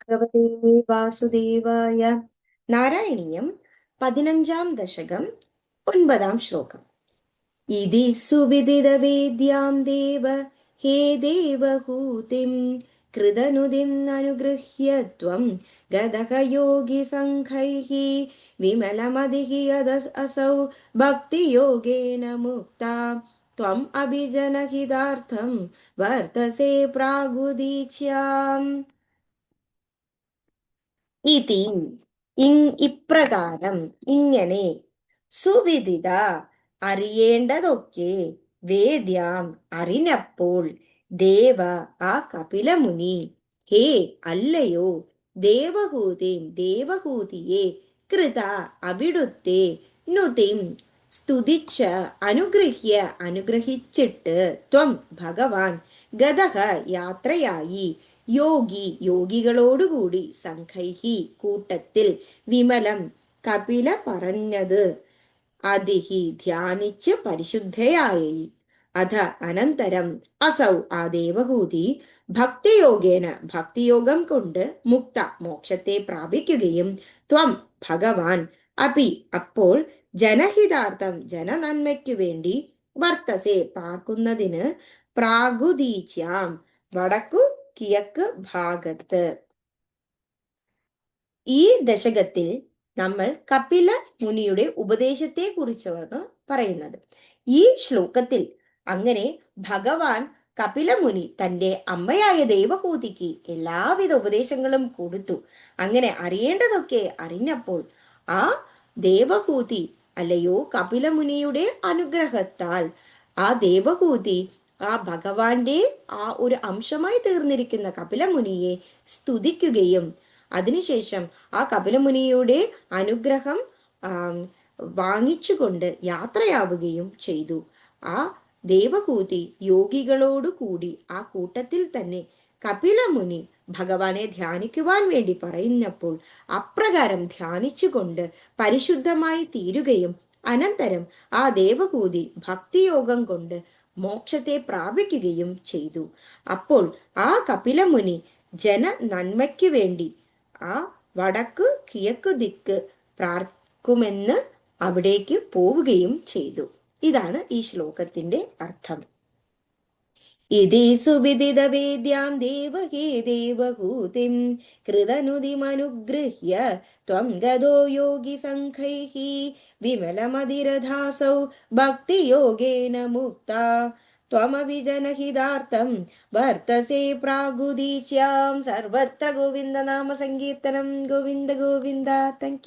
ഭഗവതേ വാസുദേവായ. നാരായണീയം 15-ാം ദശകം 9-ാം ശ്ലോകം. ഇതി സുവിദിതവേദ്യാം ദേവ ഹേ ദേവഹൂതിം കൃതനുദിം അനുഗൃഹ്യ ത്വം ഗതഃ യോഗി സംഘൈഃ വിമലമതിഃ അസൗ ഭക്തിയോഗേന മുക്താ ത്വം അഭിജനഹിതാർത്ഥം വർത്തസേ പ്രാഗുദീച്യാം. ഇതി ഇപ്രകാരം, ഇങ്ങനെ, സുവിദിത അറിയേണ്ടതൊക്കെ, വേദ്യാം അറിഞ്ഞപ്പോൾ, ദേവ ആ കപിലമുനി, ഹേ അല്ലയോ, ദേവഹൂതിൻ ദേവഹൂതിയെ, കൃത അവിടുത്തെ, നുതിം സ്തുതിച്ച, അനുഗ്രഹ്യ അനുഗ്രഹിച്ചിട്ട്, ത്വം ഭഗവാൻ, ഗതഃ യാത്രയായി, യോഗി യോഗികളോടുകൂടി, സംഘൈഹി കൂട്ടത്തിൽ, വിമലം കപില പറഞ്ഞത്, അതിഹി ധ്യാനിച്ച് പരിശുദ്ധയായി, അധ അനന്തരം, അസൗ ആ ദേവഹൂതി, ഭക്തിയോഗേന ഭക്തിയോഗം കൊണ്ട്, മുക്ത മോക്ഷത്തെ പ്രാപിക്കുകയും, ത്വം ഭഗവാൻ, അപി അപ്പോൾ, ജനഹിതാർത്ഥം ജനനന്മയ്ക്കു വേണ്ടി, വർത്തസെ പാർക്കുന്നതിന്, പ്രാഗുദീച്യാം വടക്കു കിഴക്ക് ഭാഗത്ത്. ഈ ദശകത്തിൽ നമ്മൾ കപില മുനിയുടെ ഉപദേശത്തെ കുറിച്ചാണ് പറയുന്നത്. ഈ ശ്ലോകത്തിൽ അങ്ങനെ ഭഗവാൻ കപിലമുനി തൻ്റെ അമ്മയായ ദേവഹൂതിക്ക് എല്ലാവിധ ഉപദേശങ്ങളും കൊടുത്തു. അങ്ങനെ അറിയേണ്ടതൊക്കെ അറിഞ്ഞപ്പോൾ, ആ ദേവഹൂതി, അല്ലയോ കപിലമുനിയുടെ അനുഗ്രഹത്താൽ, ആ ദേവഹൂതി ആ ഭഗവാന്റെ ആ ഒരു അംശമായി തീർന്നിരിക്കുന്ന കപിലമുനിയെ സ്തുതിക്കുകയും, അതിനുശേഷം ആ കപിലമുനിയുടെ അനുഗ്രഹം വാങ്ങിച്ചുകൊണ്ട് യാത്രയാവുകയും ചെയ്തു. ആ ദേവഹൂതി യോഗികളോടു കൂടി ആ കൂട്ടത്തിൽ തന്നെ കപിലമുനി ഭഗവാനെ ധ്യാനിക്കുവാൻ വേണ്ടി പറയുന്നപ്പോൾ, അപ്രകാരം ധ്യാനിച്ചുകൊണ്ട് പരിശുദ്ധമായി തീരുകയും, അനന്തരം ആ ദേവഹൂതി ഭക്തിയോഗം കൊണ്ട് മോക്ഷത്തെ പ്രാപിക്കുകയും ചെയ്തു. അപ്പോൾ ആ കപിലമുനി ജന നന്മയ്ക്ക് വേണ്ടി ആ വടക്ക് കിഴക്ക് ദിക്ക് പ്രാർക്കുമെന്ന് അവിടേക്ക് പോവുകയും ചെയ്തു. ഇതാണ് ഈ ശ്ലോകത്തിന്റെ അർത്ഥം. ഇതി സുവിദിതവേദ്യാം ദേവകീ ദേവഹൂതിം കൃതനുദിമനുഗൃഹ്യ ത്വം ഗതോ യോഗി സംഘൈഃ വിമലമതിരധാസൗ ഭക്തിയോഗേന മുക്താ ത്വമഭിജനഹിതാർത്ഥം വർത്തസേ പ്രാഗുദീച്യാം. സർവത്ര ഗോവിന്ദ നാമ സങ്കീർത്തനം. ഗോവിന്ദ ഗോവിന്ദ. Thank U.